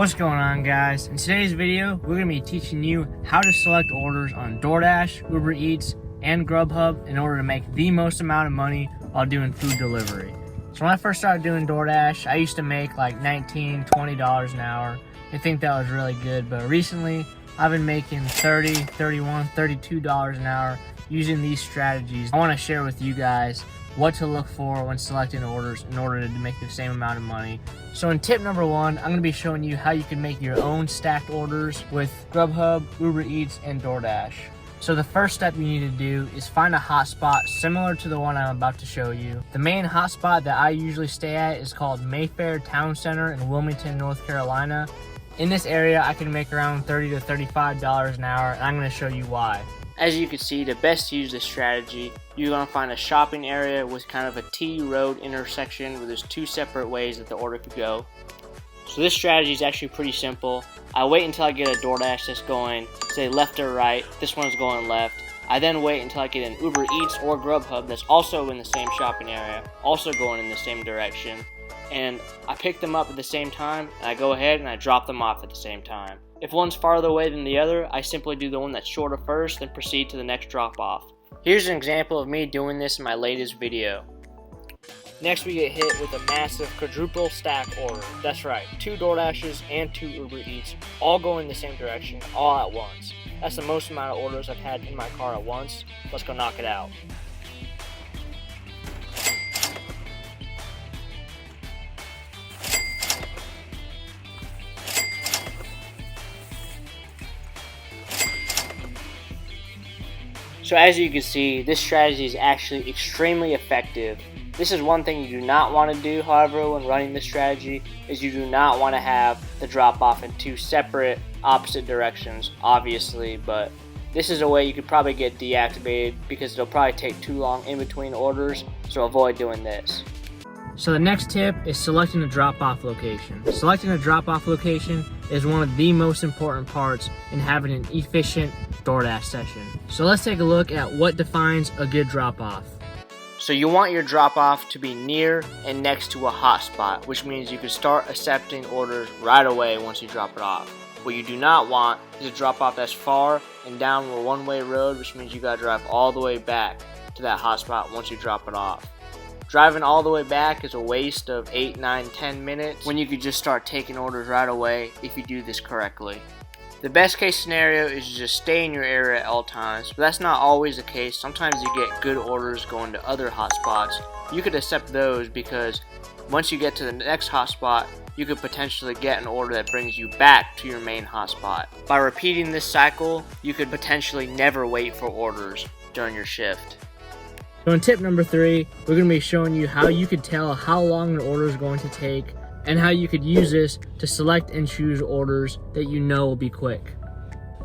What's going on, guys? In today's video, we're going to be teaching you how to select orders on Doordash, Uber Eats, and Grubhub in order to make the most amount of money while doing food delivery. So when I first started doing Doordash, I used to make like $19, $20 an hour. I think that was really good, but recently I've been making $30, $31, $32 an hour using these strategies. I want to share with you guys what to look for when selecting orders in order to make the same amount of money. So in tip number one, I'm going to be showing you how you can make your own stacked orders with Grubhub, Uber Eats, and Doordash. So the first step you need to do is find a hotspot similar to the one I'm about to show you. The main hotspot that I usually stay at is called Mayfair Town Center in Wilmington, North Carolina. In this area, I can make around $30 to $35 an hour, and I'm going to show you why. As you can see, to best use this strategy, you're going to find a shopping area with kind of a T road intersection where there's two separate ways that the order could go. So this strategy is actually pretty simple. I wait until I get a DoorDash that's going, say, left or right. This one's going left. I then wait until I get an Uber Eats or Grubhub that's also in the same shopping area, also going in the same direction. And I pick them up at the same time, and I go ahead and I drop them off at the same time. If one's farther away than the other, I simply do the one that's shorter first, then proceed to the next drop off. Here's an example of me doing this in my latest video. Next we get hit with a massive quadruple stack order. That's right, 2 DoorDashes and 2 Uber Eats, all going in the same direction, all at once. That's the most amount of orders I've had in my car at once. Let's go knock it out. So as you can see, this strategy is actually extremely effective. This is one thing you do not want to do, however, when running this strategy, is you do not want to have the drop off in 2 separate opposite directions, obviously, but this is a way you could probably get deactivated because it'll probably take too long in between orders, so avoid doing this. So the next tip is selecting a drop-off location. Selecting a drop-off location is one of the most important parts in having an efficient DoorDash session. So let's take a look at what defines a good drop-off. So you want your drop-off to be near and next to a hotspot, which means you can start accepting orders right away once you drop it off. What you do not want is a drop-off that's far and down a one-way road, which means you gotta drive all the way back to that hotspot once you drop it off. Driving all the way back is a waste of 8, 9, 10 minutes when you could just start taking orders right away if you do this correctly. The best case scenario is to just stay in your area at all times, but that's not always the case. Sometimes you get good orders going to other hotspots. You could accept those because once you get to the next hotspot, you could potentially get an order that brings you back to your main hotspot. By repeating this cycle, you could potentially never wait for orders during your shift. So in tip number 3, we're going to be showing you how you could tell how long an order is going to take and how you could use this to select and choose orders that you know will be quick.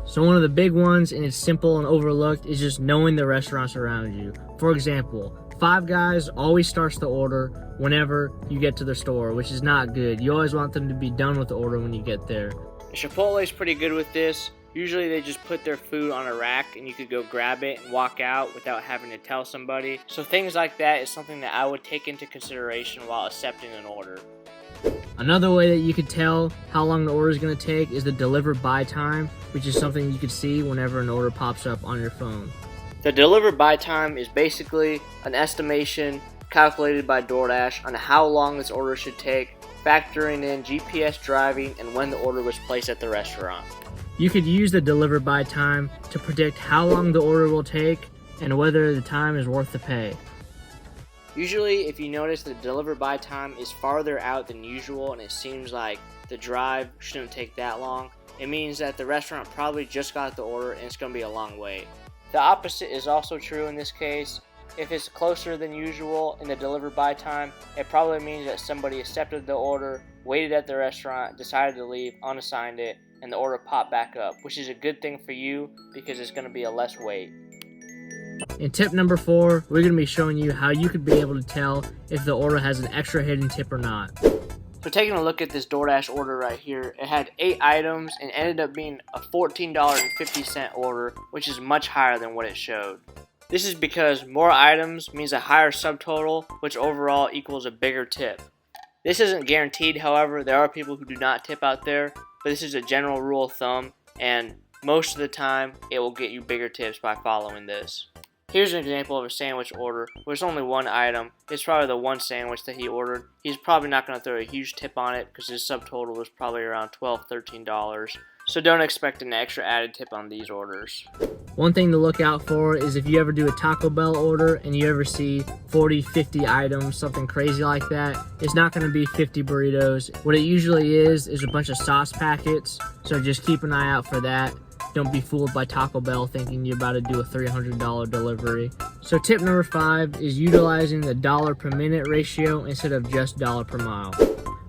So one of the big ones, and it's simple and overlooked, is just knowing the restaurants around you. For example, Five Guys always starts the order whenever you get to the store, which is not good. You always want them to be done with the order when you get there. Chipotle is pretty good with this. Usually they just put their food on a rack and you could go grab it and walk out without having to tell somebody. So things like that is something that I would take into consideration while accepting an order. Another way that you could tell how long the order is going to take is the deliver by time, which is something you could see whenever an order pops up on your phone. The deliver by time is basically an estimation calculated by DoorDash on how long this order should take, factoring in GPS driving and when the order was placed at the restaurant. You could use the deliver by time to predict how long the order will take and whether the time is worth the pay. Usually, if you notice the deliver by time is farther out than usual and it seems like the drive shouldn't take that long, it means that the restaurant probably just got the order and it's going to be a long wait. The opposite is also true in this case. If it's closer than usual in the deliver by time, it probably means that somebody accepted the order, waited at the restaurant, decided to leave, unassigned it, and the order popped back up, which is a good thing for you because it's going to be a less wait. In tip number 4, we're going to be showing you how you could be able to tell if the order has an extra hidden tip or not. So taking a look at this DoorDash order right here, it had 8 items and ended up being a $14.50 order, which is much higher than what it showed. This is because more items means a higher subtotal, which overall equals a bigger tip. This isn't guaranteed, however. There are people who do not tip out there, but this is a general rule of thumb, and most of the time it will get you bigger tips by following this. Here's an example of a sandwich order where it's only one item. It's probably the one sandwich that he ordered. He's probably not going to throw a huge tip on it because his subtotal was probably around $12, $13. So don't expect an extra added tip on these orders. One thing to look out for is if you ever do a Taco Bell order and you ever see 40, 50 items, something crazy like that, it's not going to be 50 burritos. What it usually is a bunch of sauce packets, so just keep an eye out for that. Don't be fooled by Taco Bell thinking you're about to do a $300 delivery. So tip number 5 is utilizing the dollar per minute ratio instead of just dollar per mile.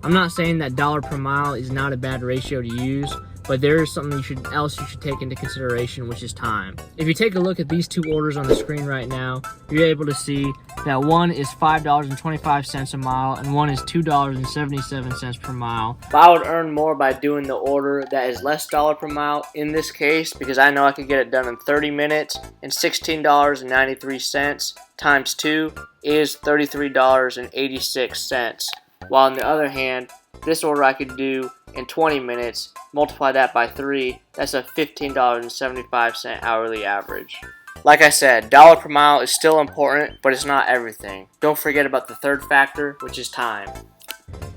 I'm not saying that dollar per mile is not a bad ratio to use, but there is something else you should take into consideration, which is time. If you take a look at these two orders on the screen right now, you're able to see that one is $5.25 a mile and one is $2.77 per mile. But I would earn more by doing the order that is less dollar per mile in this case, because I know I could get it done in 30 minutes, and $16.93 times 2 is $33.86. While on the other hand, this order I could do in 20 minutes, multiply that by 3, that's a $15.75 hourly average. Like I said, dollar per mile is still important, but it's not everything. Don't forget about the third factor, which is time.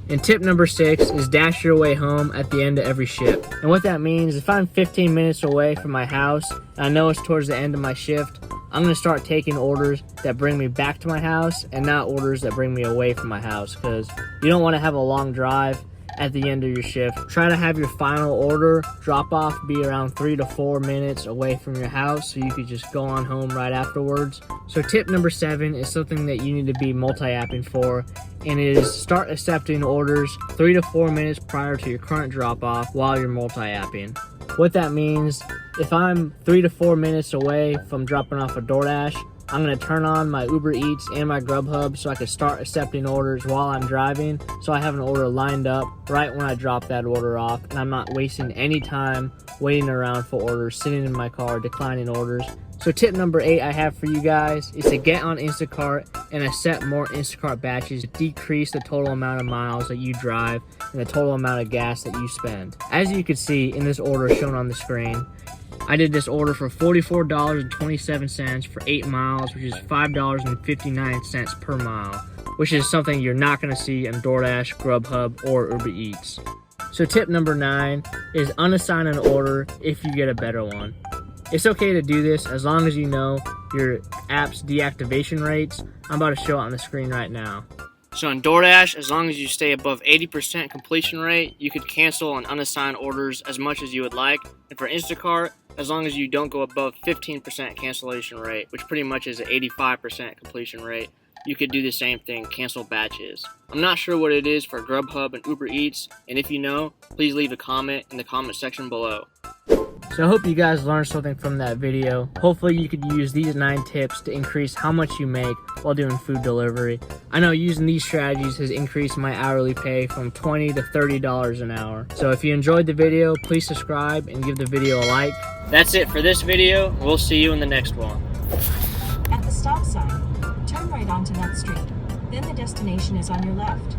And tip number 6 is dash your way home at the end of every shift. And what that means, if I'm 15 minutes away from my house, and I know it's towards the end of my shift, I'm going to start taking orders that bring me back to my house and not orders that bring me away from my house, because you don't want to have a long drive at the end of your shift. Try to have your final order drop off be around 3 to 4 minutes away from your house so you could just go on home right afterwards. So tip number 7 is something that you need to be multi-apping for, and it is start accepting orders 3 to 4 minutes prior to your current drop off while you're multi-apping. What that means, if I'm 3 to 4 minutes away from dropping off a DoorDash, I'm going to turn on my Uber Eats and my Grubhub so I can start accepting orders while I'm driving, so I have an order lined up right when I drop that order off, and I'm not wasting any time waiting around for orders, sitting in my car, declining orders. So tip number 8 I have for you guys is to get on Instacart and accept more Instacart batches to decrease the total amount of miles that you drive and the total amount of gas that you spend. As you can see in this order shown on the screen, I did this order for $44.27 for 8 miles, which is $5.59 per mile, which is something you're not going to see on DoorDash, Grubhub, or Uber Eats. So tip number 9 is unassign an order if you get a better one. It's okay to do this as long as you know your app's deactivation rates. I'm about to show it on the screen right now. So in DoorDash, as long as you stay above 80% completion rate, you could cancel and unassign orders as much as you would like. And for Instacart, as long as you don't go above 15% cancellation rate, which pretty much is an 85% completion rate, you could do the same thing, cancel batches. I'm not sure what it is for Grubhub and Uber Eats, and if you know, please leave a comment in the comment section below. So I hope you guys learned something from that video. Hopefully you could use these 9 tips to increase how much you make while doing food delivery. I know using these strategies has increased my hourly pay from $20 to $30 an hour. So if you enjoyed the video, please subscribe and give the video a like. That's it for this video. We'll see you in the next one. At the stop sign, turn right onto that street. Then the destination is on your left.